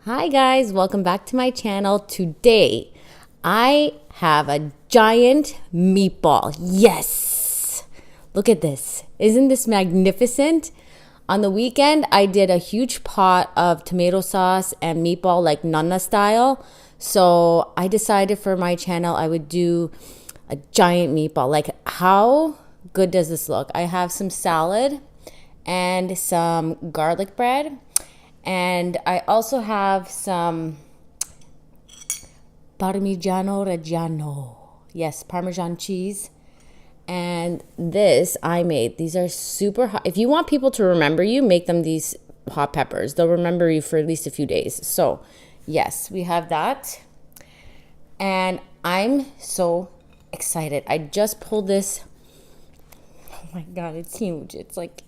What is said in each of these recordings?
Hi guys, welcome back to my channel. Today, I have a giant meatball. Yes! Look at this. Isn't this magnificent? On the weekend, I did a huge pot of tomato sauce and meatball like Nana style. So I decided for my channel, I would do a giant meatball. Like, how good does this look? I have some salad and some garlic bread. And I also have some Parmigiano Reggiano. Yes, Parmesan cheese. And this I made. These are super hot. If you want people to remember you, make them these hot peppers. They'll remember you for at least a few days. So, yes, we have that. And I'm so excited. I just pulled this. Oh my God, it's huge. It's like...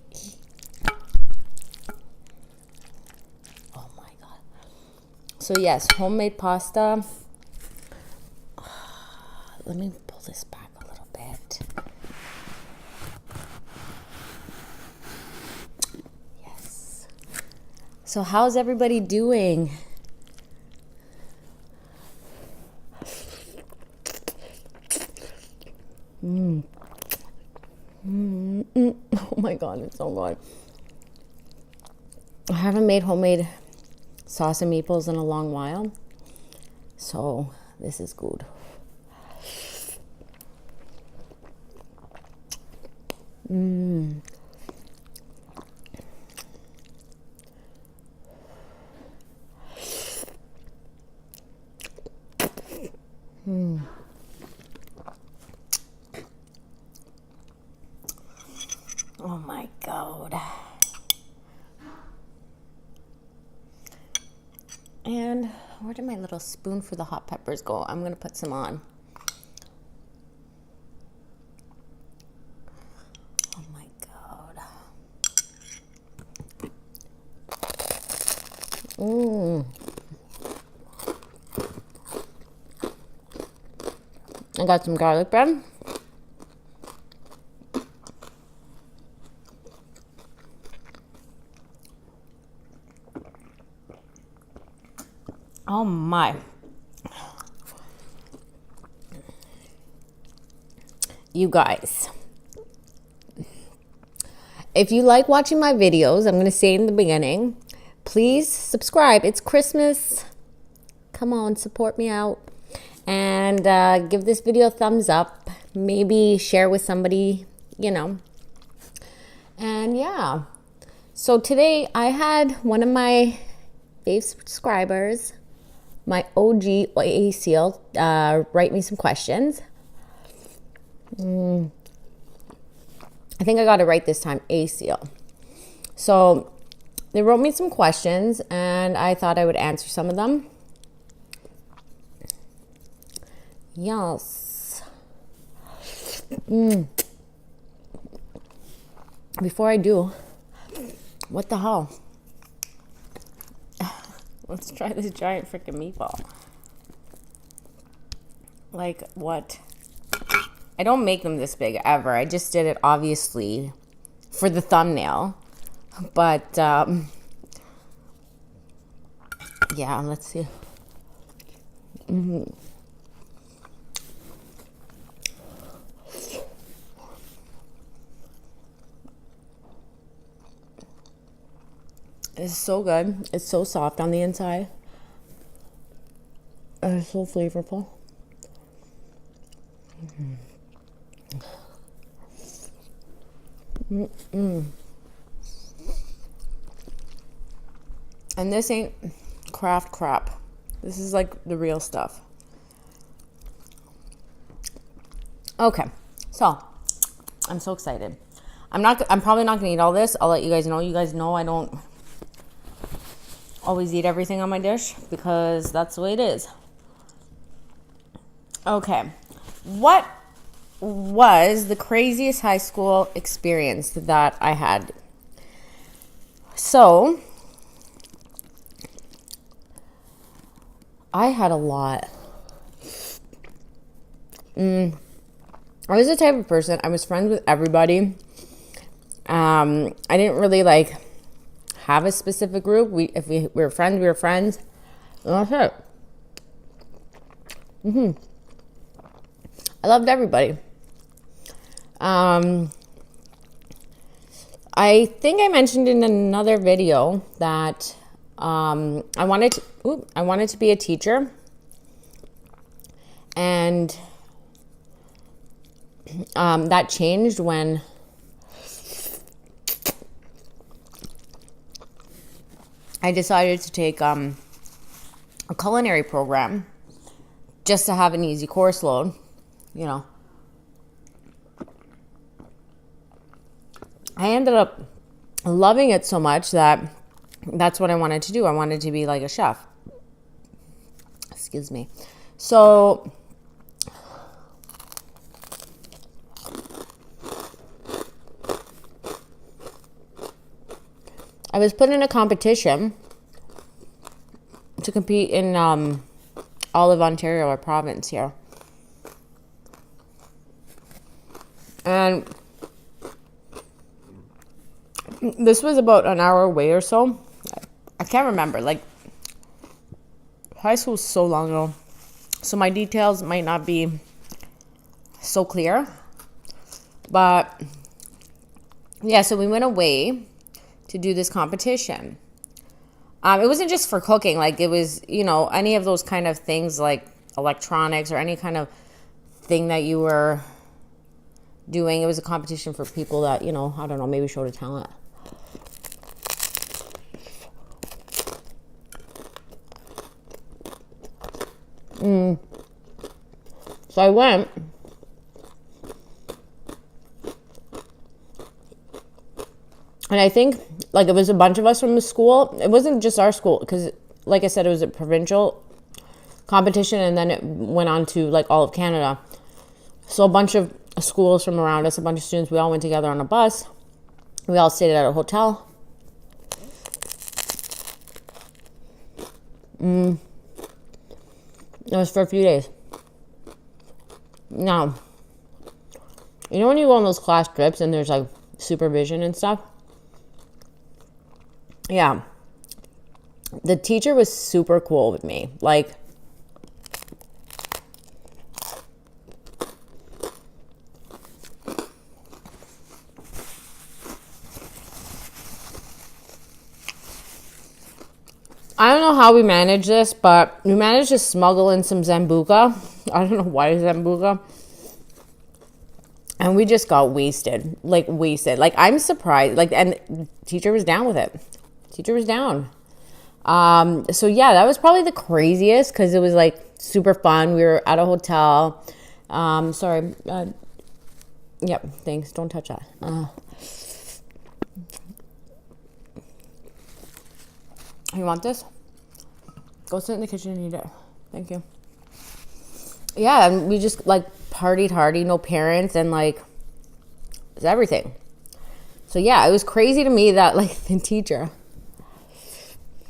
So yes, homemade pasta. Let me pull this back a little bit. Yes. So how's everybody doing? Oh my God, it's so good. I haven't made homemade sauce and meatballs in a long while, so this is good. Oh my God. And where did my little spoon for the hot peppers go? I'm going to put some on. Oh my God. I got some garlic bread. Oh my. You guys, if you like watching my videos, I'm going to say in the beginning, please subscribe. It's Christmas. Come on, support me out. And give this video a thumbs up. Maybe share with somebody, you know. And yeah. So today I had one of my fave subscribers, my OG ACL, write me some questions. I think I got it right this time, ACL. So they wrote me some questions and I thought I would answer some of them. Yes. Before I do, what the hell? Let's try this giant freaking meatball. Like, what? I don't make them this big ever. I just did it, obviously, for the thumbnail. But, yeah, let's see. It's so good. It's so soft on the inside. And it's so flavorful. And this ain't craft crap. This is like the real stuff. Okay, so I'm so excited. I'm probably not gonna eat all this. I'll let you guys know. You guys know I don't always eat everything on my dish because that's the way it is. Okay, what was the craziest high school experience that I had? So I had a lot. I was the type of person, I was friends with everybody. I didn't really like have a specific group. If we were friends, we were friends. And that's it. I loved everybody. I think I mentioned in another video that I wanted to be a teacher, and that changed when I decided to take a culinary program just to have an easy course load, you know. I ended up loving it so much that that's what I wanted to do. I wanted to be like a chef. Excuse me. So I was put in a competition to compete in all of Ontario, our province here. And this was about an hour away or so. I can't remember. Like, high school was so long ago, so my details might not be so clear. But yeah, so we went away to do this competition. It wasn't just for cooking. Like, it was, you know, any of those kind of things like electronics or any kind of thing that you were doing. It was a competition for people that, you know, I don't know, maybe showed a talent. So I went. And I think, like, it was a bunch of us from the school. It wasn't just our school, because, like I said, it was a provincial competition, and then it went on to, like, all of Canada. So a bunch of schools from around us, a bunch of students, we all went together on a bus. We all stayed at a hotel. It was for a few days. Now, you know when you go on those class trips and there's, like, supervision and stuff? Yeah. The teacher was super cool with me. Like, I don't know how we managed this, but we managed to smuggle in some Zambuca. I don't know why Zambuca. And we just got wasted. Like, wasted. Like, I'm surprised. Like, and the teacher was down with it. Teacher was down. So yeah, that was probably the craziest, because it was like super fun. We were at a hotel. Sorry. Yep. Thanks. Don't touch that. You want this? Go sit in the kitchen and eat it. Thank you. Yeah, and we just like partied hardy, no parents, and like it's everything. So yeah, it was crazy to me that like the teacher.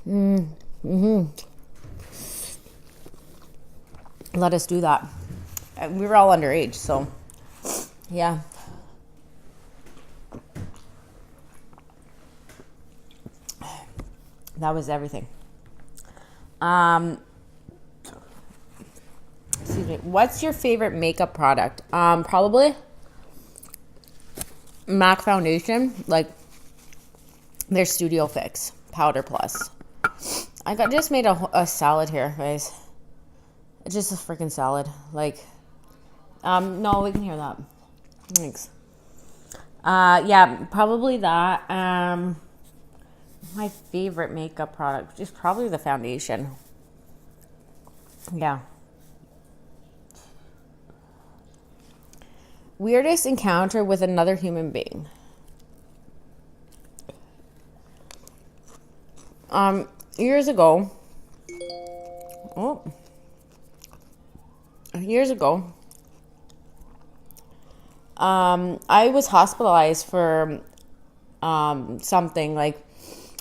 Let us do that. And we were all underage, so yeah. That was everything. Excuse me. What's your favorite makeup product? Probably MAC foundation, like their Studio Fix Powder Plus. I just made a salad here, guys. It's just a freaking salad. Like, no, we can hear that. Thanks. Yeah, probably that. My favorite makeup product is probably the foundation. Yeah. Weirdest encounter with another human being. Years ago, I was hospitalized for something. Like,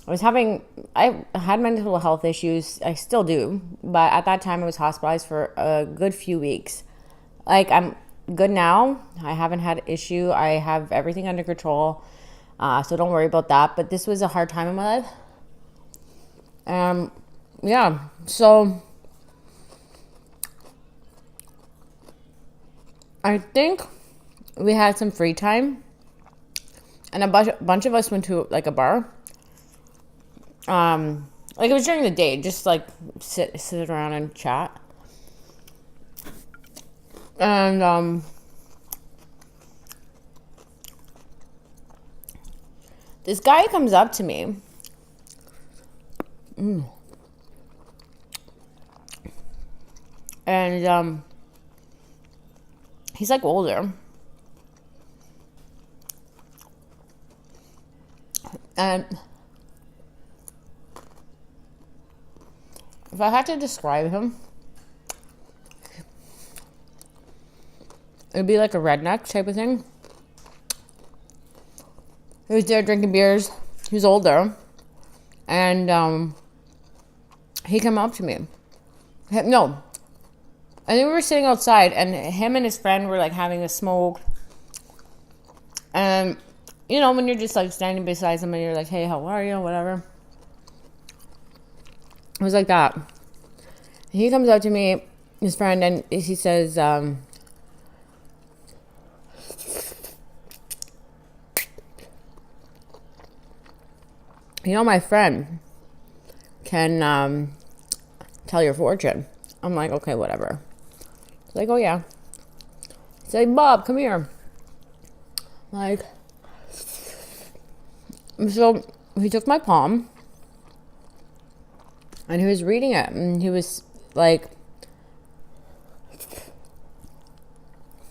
I had mental health issues. I still do, but at that time I was hospitalized for a good few weeks. Like, I'm good now. I haven't had an issue. I have everything under control. So don't worry about that. But this was a hard time in my life. yeah, so I think we had some free time, and a bunch of us went to like a bar. Like it was during the day, just like sit around and chat. And this guy comes up to me. And he's like older. And if I had to describe him, it'd be like a redneck type of thing. He was there drinking beers. He was older. And he came up to me. No. I think we were sitting outside, and him and his friend were like having a smoke. And, you know, when you're just like standing beside somebody, you're like, hey, how are you? Whatever. It was like that. He comes up to me, his friend, and he says, you know, my friend can tell your fortune. I'm like, okay, whatever. He's like, oh yeah. He's like, Bob, come here. Like, so he took my palm and he was reading it, and he was like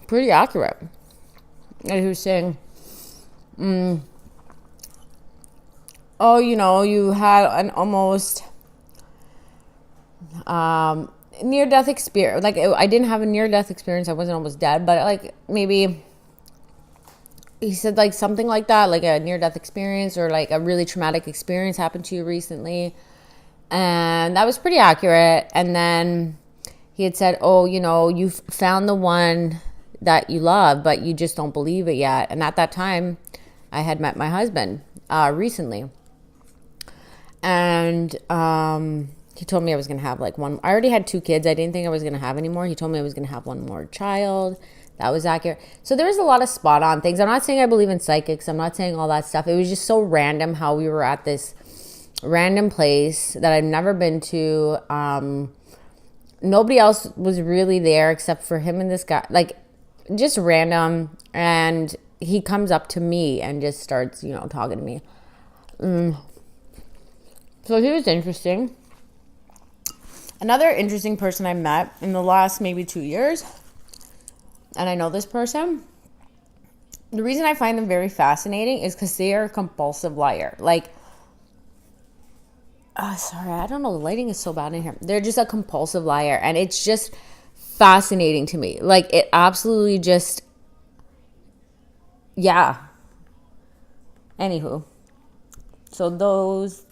pretty accurate. And he was saying, oh, you know, you had an almost near-death experience. Like, I didn't have a near-death experience. I wasn't almost dead, but like maybe he said like something like that, like a near-death experience or like a really traumatic experience happened to you recently. And that was pretty accurate. And then he had said, oh, you know, you've found the one that you love, but you just don't believe it yet. And at that time, I had met my husband recently. And he told me I was going to have like one. I already had 2 kids. I didn't think I was going to have any more. He told me I was going to have one more child. That was accurate. So there was a lot of spot on things. I'm not saying I believe in psychics. I'm not saying all that stuff. It was just so random how we were at this random place that I've never been to. Nobody else was really there except for him and this guy. Like, just random. And he comes up to me and just starts, you know, talking to me. So he was interesting. Another interesting person I met in the last maybe 2 years, and I know this person, the reason I find them very fascinating is because they are a compulsive liar. Like, sorry, I don't know, the lighting is so bad in here. They're just a compulsive liar, and it's just fascinating to me. Like, it absolutely just, yeah. Anywho, so those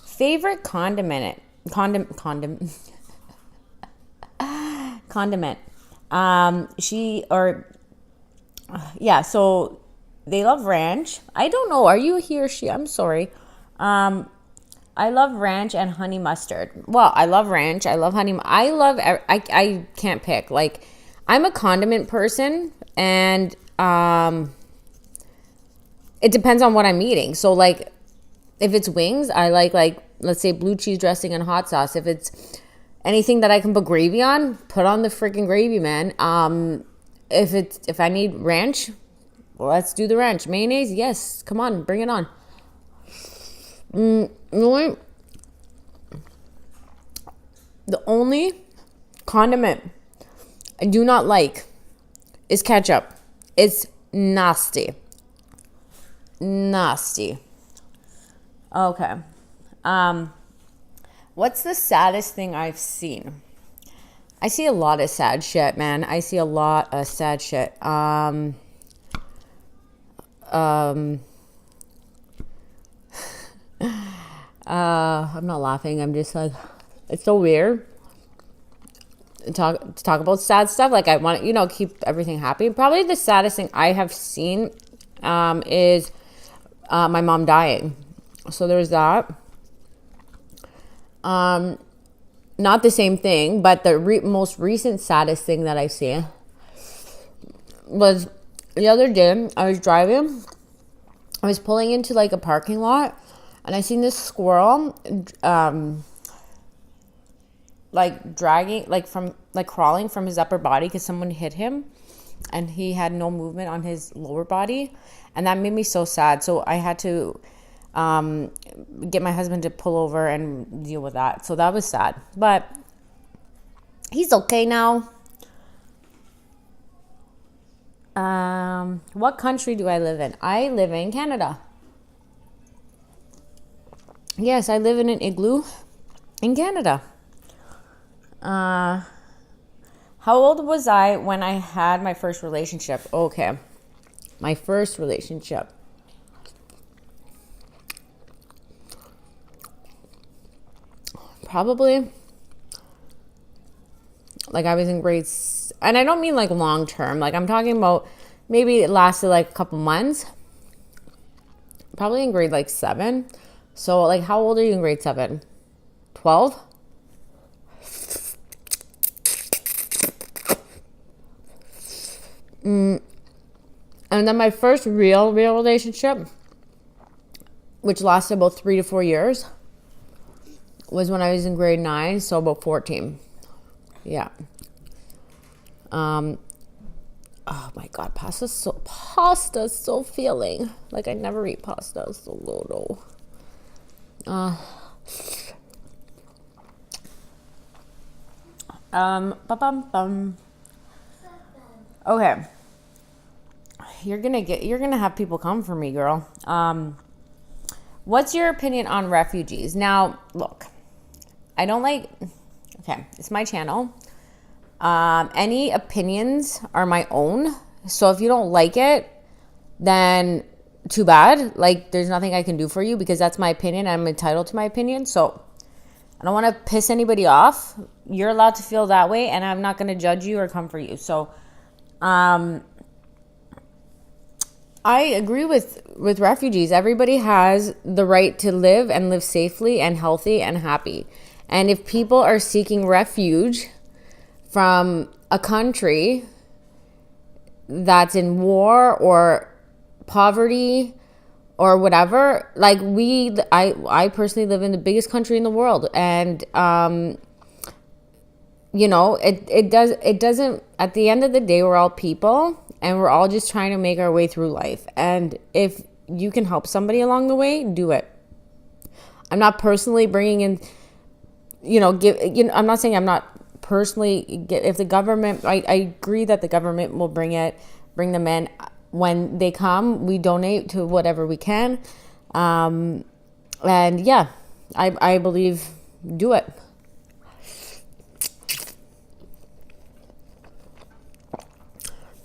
favorite condiment. So they love ranch. I don't know, are you he or she? I'm sorry. I love ranch and honey mustard. Well, I love ranch. I love honey. I can't pick. Like, I'm a condiment person, and it depends on what I'm eating. So, like, if it's wings, I like, let's say blue cheese dressing and hot sauce. If it's anything that I can put gravy on, put on the freaking gravy, man. If I need ranch, well, let's do the ranch. Mayonnaise, yes. Come on, bring it on. The only condiment I do not like is ketchup. It's nasty. Nasty. Okay. What's the saddest thing I've seen? I see a lot of sad shit, man. I see a lot of sad shit. I'm not laughing. I'm just like, it's so weird to talk about sad stuff. Like, I want to, keep everything happy. Probably the saddest thing I have seen is my mom dying. So there's that. Not the same thing, but the most recent saddest thing that I've seen was the other day. I was driving. I was pulling into like a parking lot, and I seen this squirrel, like dragging, like crawling from his upper body because someone hit him, and he had no movement on his lower body, and that made me so sad. So I had to get my husband to pull over and deal with that. So that was sad, but he's okay now. What country do I live in? I live in Canada. Yes, I live in an igloo in Canada. How old was I when I had my first relationship? Okay. My first relationship. Probably like I was in and I don't mean like long term. Like I'm talking about maybe it lasted like a couple months. Probably in grade like 7. So like how old are you in grade 7? 12? And then my first real relationship, which lasted about 3 to 4 years, was when I was in grade 9, so about 14. Yeah. Oh my God, pasta's so filling. Like I never eat pasta, so no. Okay. You're gonna have people come for me, girl. What's your opinion on refugees? Now, look, okay, it's my channel. Any opinions are my own. So if you don't like it, then too bad. Like there's nothing I can do for you because that's my opinion. I'm entitled to my opinion. So I don't want to piss anybody off. You're allowed to feel that way, and I'm not going to judge you or come for you. So, I agree with refugees. Everybody has the right to live and live safely and healthy and happy. And if people are seeking refuge from a country that's in war or poverty or whatever, like I personally live in the biggest country in the world, and it doesn't, at the end of the day, we're all people and we're all just trying to make our way through life. And if you can help somebody along the way, do it. I'm not personally bringing in, I'm not saying I'm not personally, if the government, I agree that the government will bring them in. When they come, we donate to whatever we can. And yeah, I believe, do it.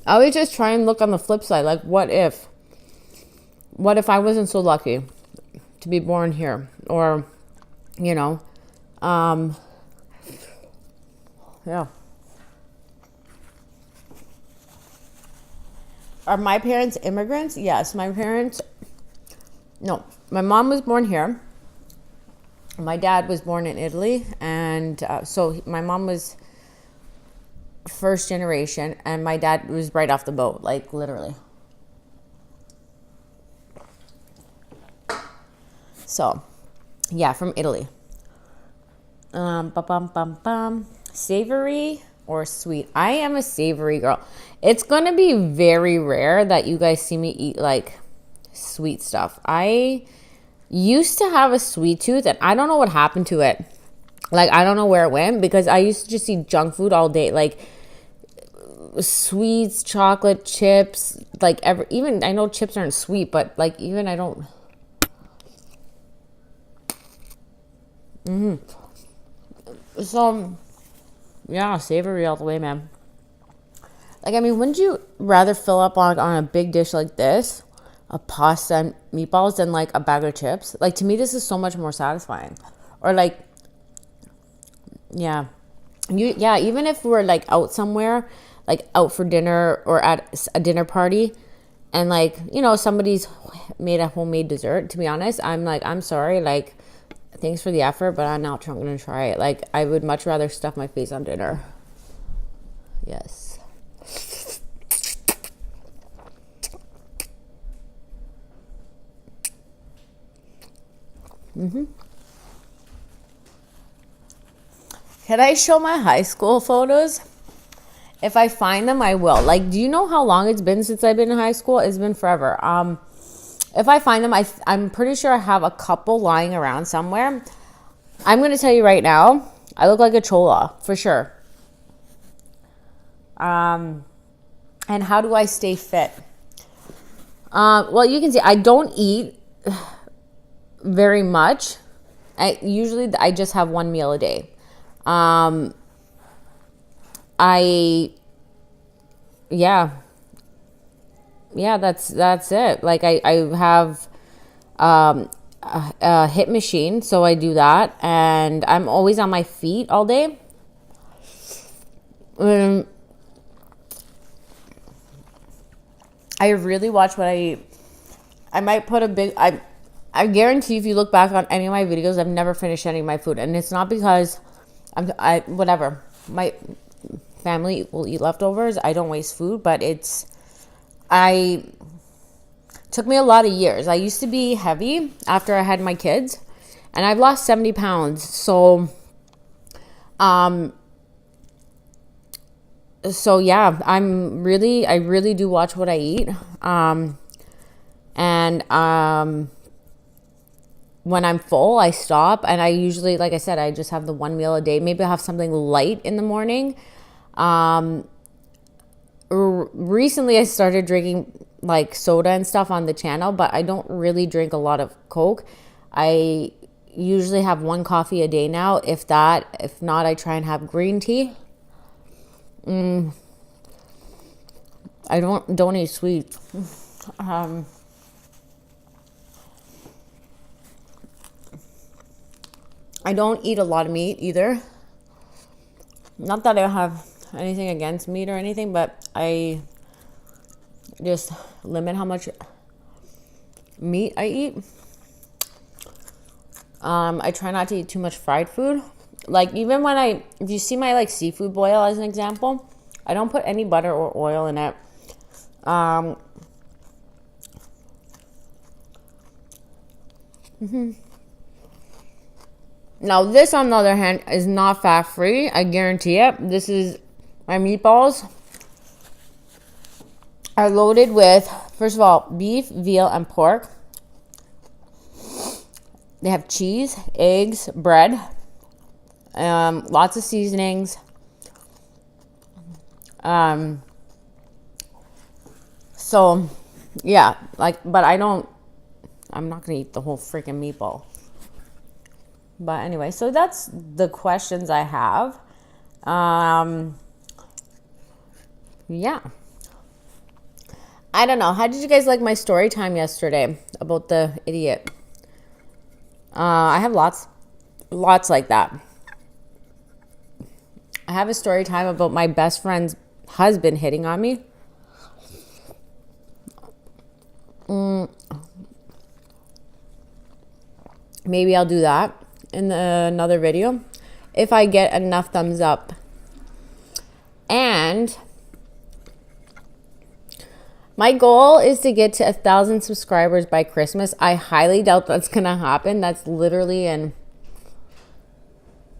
I always just try and look on the flip side. Like, what if I wasn't so lucky to be born here? Or, yeah. Are my parents immigrants? Yes, my mom was born here. My dad was born in Italy. And so my mom was first generation, and my dad was right off the boat, like literally. So, yeah, from Italy. Savory or sweet? I am a savory girl. It's gonna be very rare that you guys see me eat like sweet stuff. I used to have a sweet tooth, and I don't know what happened to it. Like, I don't know where it went, because I used to just eat junk food all day, like sweets, chocolate, chips, like even I know chips aren't sweet, but like even I don't. So yeah, savory all the way, man. Like, I mean, wouldn't you rather fill up on a big dish like this, a pasta and meatballs, than like a bag of chips? Like, to me, this is so much more satisfying. Or like, yeah, even if we're like out somewhere, like out for dinner or at a dinner party, and like, somebody's made a homemade dessert, to be honest, I'm like, I'm sorry, like, Thanks for the effort, but I'm not going to try it. Like, I would much rather stuff my face on dinner. Yes. Can I show my high school photos? If I find them, I will. Like, do you know how long it's been since I've been in high school? It's been forever. If I find them, I'm pretty sure I have a couple lying around somewhere. I'm going to tell you right now, I look like a chola, for sure. And how do I stay fit? Well, you can see I don't eat very much. I just have one meal a day. That's it. Like I have a hit machine, so I do that, and I'm always on my feet all day. I really watch what I eat. I might put I guarantee if you look back on any of my videos, I've never finished any of my food, and it's not because whatever. My family will eat leftovers. I don't waste food, but took me a lot of years. I used to be heavy after I had my kids, and I've lost 70 pounds. So yeah, I really do watch what I eat. When I'm full, I stop, and I usually, like I said, I just have the one meal a day. Maybe I'll have something light in the morning. Recently I started drinking like soda and stuff on the channel, but I don't really drink a lot of Coke. I usually have one coffee a day now, if that. If not, I try and have green tea. I don't eat sweets. I don't eat a lot of meat either. Not that I have anything against meat or anything, but I just limit how much meat I eat. I try not to eat too much fried food. Like, even when if you see my like seafood boil as an example, I don't put any butter or oil in it. Now, this, on the other hand, is not fat-free. I guarantee it. This is my meatballs. Are loaded with, first of all, beef, veal, and pork. They have cheese, eggs, bread, lots of seasonings. So, yeah, like, but I'm not going to eat the whole freaking meatball. But anyway, so that's the questions I have. Yeah. I don't know. How did you guys like my story time yesterday about the idiot? I have lots like that. I have a story time about my best friend's husband hitting on me. Maybe I'll do that in another video if I get enough thumbs up. And my goal is to get to 1,000 subscribers by Christmas. I highly doubt that's gonna happen. That's literally in,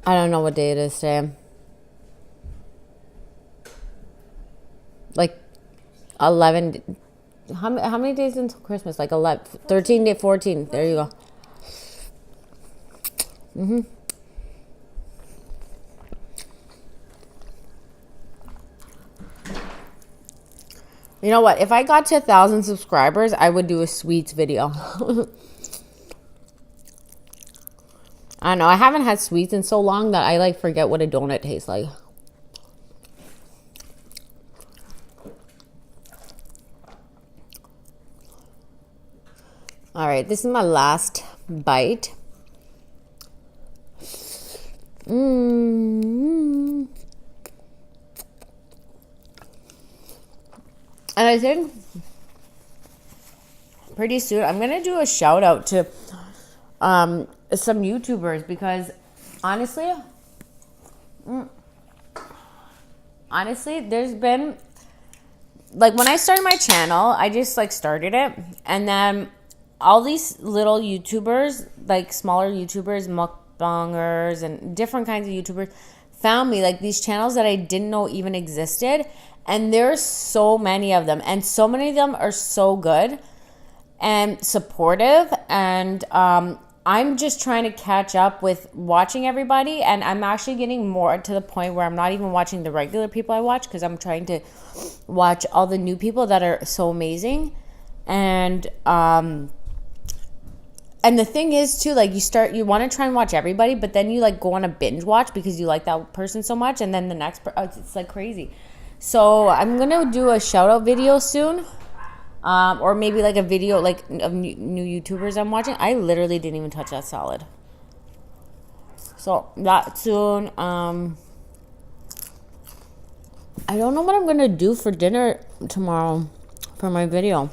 I don't know what day it is today. Like 11. How many days until Christmas? Like 11, 13, 14. There you go. You know what? If I got to 1,000 subscribers, I would do a sweets video. I don't know. I haven't had sweets in so long that I like forget what a donut tastes like. All right, this is my last bite. And I think pretty soon I'm going to do a shout out to some YouTubers, because honestly, there's been, like, when I started my channel, I just like started it, and then all these little YouTubers, like smaller YouTubers, mukbangers, and different kinds of YouTubers found me, like these channels that I didn't know even existed. And there's so many of them, and so many of them are so good and supportive. And I'm just trying to catch up with watching everybody, and I'm actually getting more to the point where I'm not even watching the regular people I watch, because I'm trying to watch all the new people that are so amazing. And the thing is too, like, you want to try and watch everybody, but then you like go on a binge watch because you like that person so much, and then the next it's like crazy. So I'm gonna do a shout out video soon, or maybe like a video like of new YouTubers I'm watching. I literally didn't even touch that salad. So that soon. I don't know what I'm gonna do for dinner tomorrow for my video.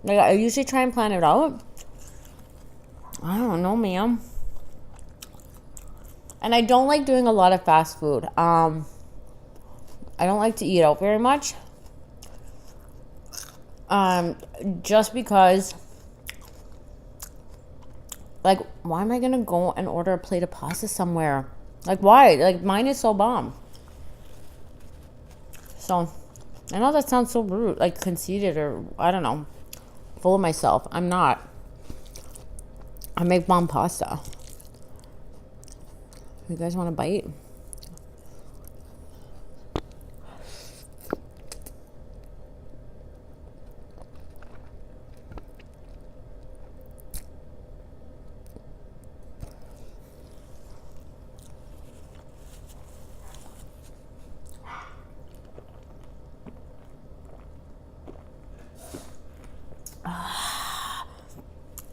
Like, I usually try and plan it out. I don't know, ma'am. And I don't like doing a lot of fast food. I don't like to eat out very much. Just because, like, why am I gonna go and order a plate of pasta somewhere? Like, why? Like, mine is so bomb. So, I know that sounds so rude, like conceited, or I don't know, full of myself. I'm not. I make bomb pasta. You guys want a bite?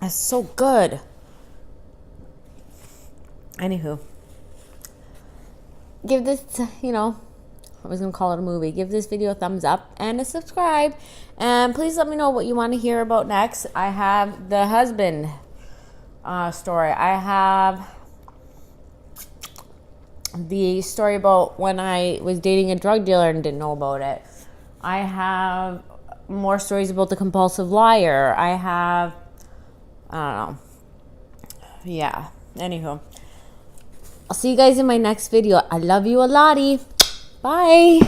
That's so good. Anywho, give this, I was going to call it a movie. Give this video a thumbs up and a subscribe. And please let me know what you want to hear about next. I have the husband story. I have the story about when I was dating a drug dealer and didn't know about it. I have more stories about the compulsive liar. I don't know. Yeah. Anywho. I'll see you guys in my next video. I love you a lottie. Bye.